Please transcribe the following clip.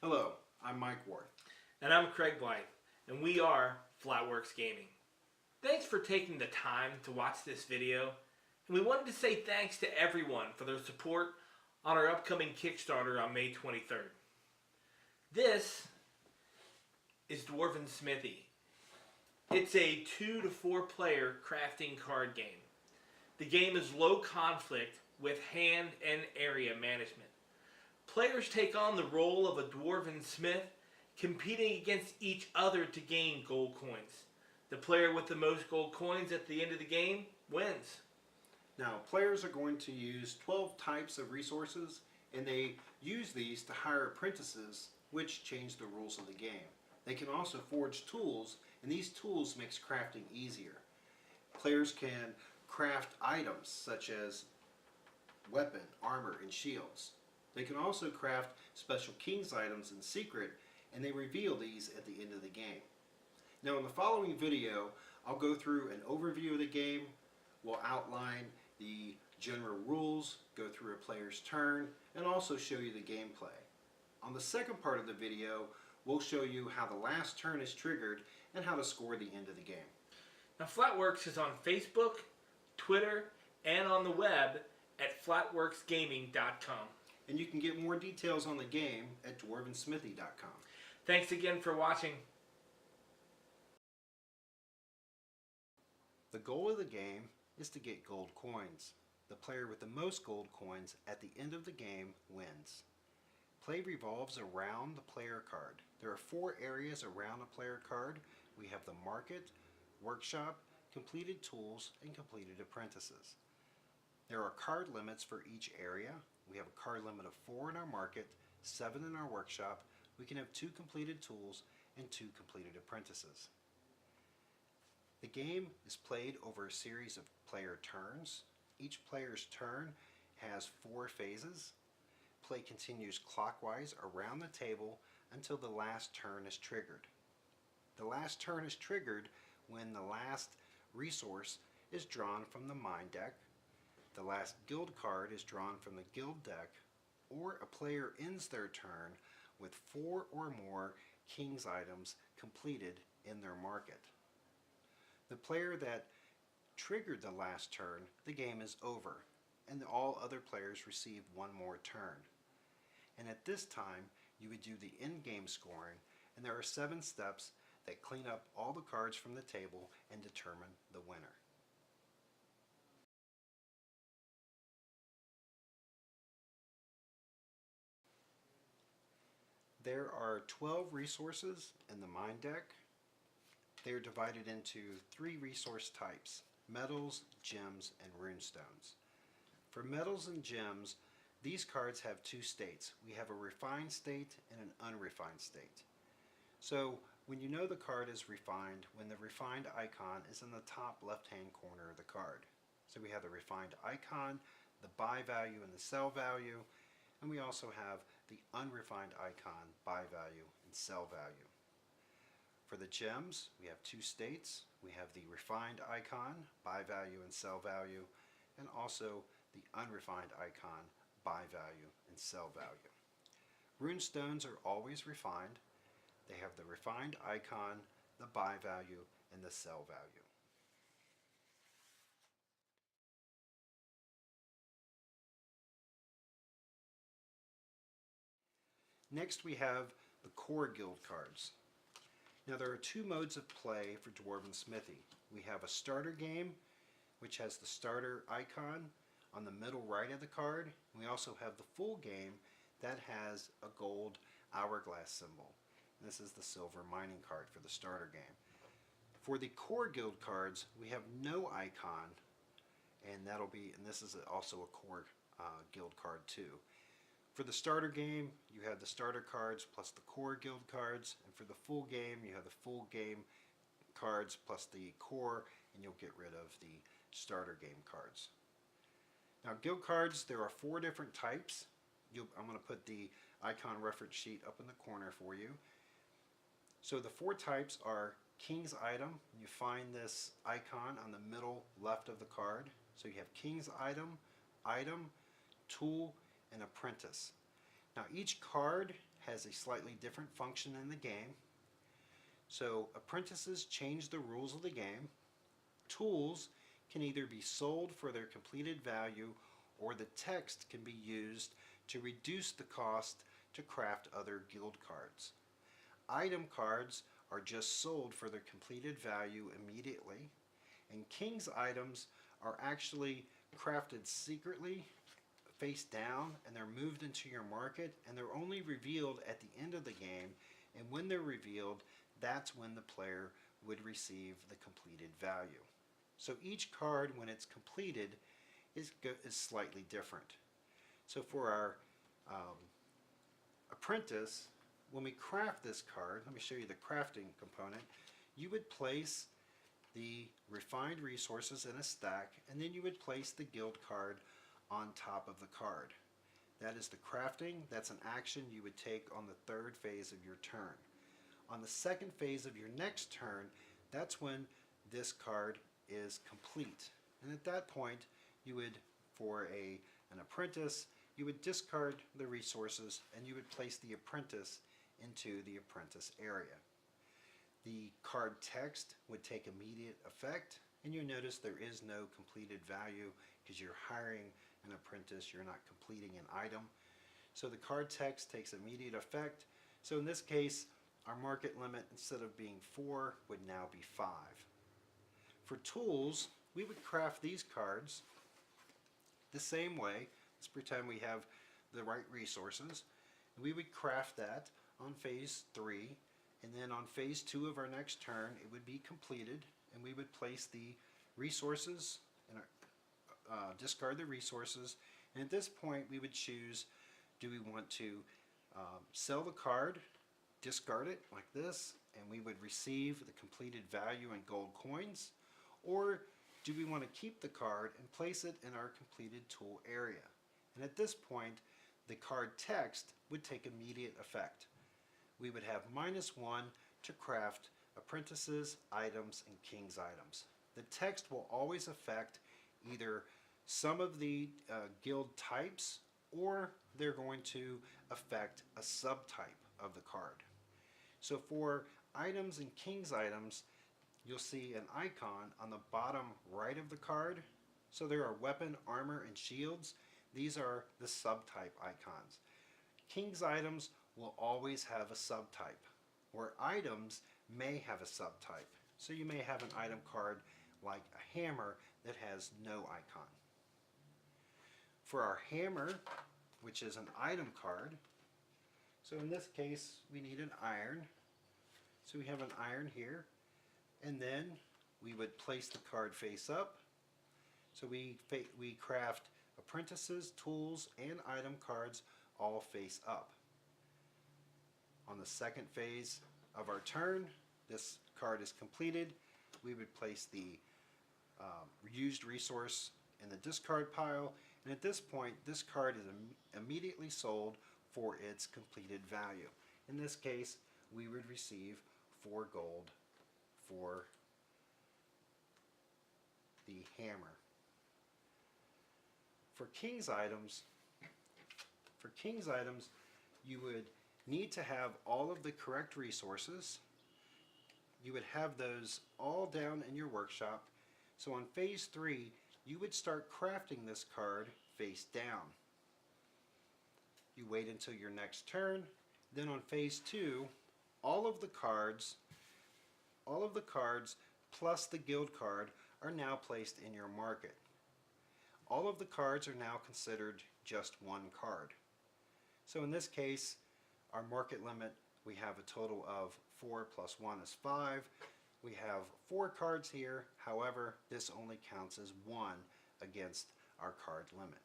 Hello, I'm Mike Worth. And I'm Craig Blight, and we are Flatworks Gaming. Thanks for taking the time to watch this video, and we wanted to say thanks to everyone for their support on our upcoming Kickstarter on May 23rd. This is Dwarven Smithy. It's a 2 to 4 player crafting card game. The game is low conflict with hand and area management. Players take on the role of a Dwarven smith, competing against each other to gain gold coins. The player with the most gold coins at the end of the game wins. Now, players are going to use 12 types of resources, and they use these to hire apprentices, which change the rules of the game. They can also forge tools, and these tools makes crafting easier. Players can craft items such as weapon, armor, and shields. They can also craft special king's items in secret, and they reveal these at the end of the game. Now in the following video, I'll go through an overview of the game, we'll outline the general rules, go through a player's turn, and also show you the gameplay. On the second part of the video, we'll show you how the last turn is triggered and how to score the end of the game. Now Flatworks is on Facebook, Twitter, and on the web at flatworksgaming.com. And you can get more details on the game at dwarvensmithy.com. Thanks again for watching. The goal of the game is to get gold coins. The player with the most gold coins at the end of the game wins. Play revolves around the player card. There are 4 areas around a player card. We have the market, workshop, completed tools, and completed apprentices. There are card limits for each area. We have a card limit of 4 in our market, 7 in our workshop. We can have 2 completed tools and 2 completed apprentices. The game is played over a series of player turns. Each player's turn has 4 phases. Play continues clockwise around the table until the last turn is triggered. The last turn is triggered when the last resource is drawn from the mine deck, the last guild card is drawn from the guild deck, or a player ends their turn with 4 or more king's items completed in their market. The player that triggered the last turn, the game is over, and all other players receive 1 more turn. And at this time, you would do the end-game scoring, and there are 7 steps that clean up all the cards from the table and determine the winner. There are 12 resources in the mine deck. They are divided into 3 resource types: metals, gems, and runestones. For metals and gems, these cards have 2 states. We have a refined state and an unrefined state. So when you know the card is refined, when the refined icon is in the top left-hand corner of the card. So we have the refined icon, the buy value and the sell value, and we also have the unrefined icon, buy value and sell value. For the gems, we have 2 states. We have the refined icon, buy value and sell value, and also the unrefined icon, buy value and sell value. Runestones are always refined. They have the refined icon, the buy value, and the sell value. Next we have the core guild cards. Now there are 2 modes of play for Dwarven Smithy. We have a starter game, which has the starter icon on the middle right of the card. We also have the full game that has a gold hourglass symbol. And this is the silver mining card for the starter game. For the core guild cards, we have no icon, and this is also a core guild card too. For the starter game, you have the starter cards plus the core guild cards, and for the full game, you have the full game cards plus the core, and you'll get rid of the starter game cards. Now guild cards, there are 4 different types. I'm going to put the icon reference sheet up in the corner for you. So the 4 types are King's Item. You find this icon on the middle left of the card. So you have King's Item, Item, Tool, and Apprentice. Now each card has a slightly different function in the game. So apprentices change the rules of the game. Tools can either be sold for their completed value, or the text can be used to reduce the cost to craft other guild cards. Item cards are just sold for their completed value immediately, and King's items are actually crafted secretly face down, and they're moved into your market, and they're only revealed at the end of the game, and when they're revealed, that's when the player would receive the completed value. So each card, when it's completed, is slightly different. So for our apprentice, when we craft this card, let me show you the crafting component. You would place the refined resources in a stack, and then you would place the guild card on top of the card. That is the crafting. That's an action you would take on the third phase of your turn. On the second phase of your next turn, that's when this card is complete. And at that point, you would, for an apprentice, you would discard the resources and you would place the apprentice into the apprentice area. The card text would take immediate effect, and you notice there is no completed value because you're hiring an apprentice, you're not completing an item. So the card text takes immediate effect. So in this case, our market limit, instead of being 4, would now be 5. For tools, we would craft these cards the same way. Let's pretend we have the right resources. We would craft that on phase 3, and then on phase 2 of our next turn, it would be completed, and we would place the resources and discard the resources. And at this point, we would choose: do we want to sell the card, discard it like this, and we would receive the completed value in gold coins, or do we want to keep the card and place it in our completed tool area? And at this point, the card text would take immediate effect. We would have -1 to craft apprentices, items, and king's items. The text will always affect either some of the guild types, or they're going to affect a subtype of the card. So for items and king's items, you'll see an icon on the bottom right of the card. So there are weapon, armor, and shields. These are the subtype icons. King's items will always have a subtype, where items may have a subtype. So you may have an item card like a hammer that has no icon. For our hammer, which is an item card, so in this case we need an iron. So we have an iron here, and then we would place the card face up. So we craft apprentices, tools, and item cards all face up. On the second phase of our turn, this card is completed. We would place the used resource in the discard pile, and at this point, this card is immediately sold for its completed value. In this case, we would receive 4 gold for the hammer. For king's items, you would need to have all of the correct resources. You would have those all down in your workshop. So on phase 3, you would start crafting this card face down. You wait until your next turn. Then on phase 2, all of the cards plus the guild card are now placed in your market. All of the cards are now considered just one card. So in this case, our market limit, we have a total of 4 plus 1 is 5. We have 4 cards here. However, this only counts as 1 against our card limit.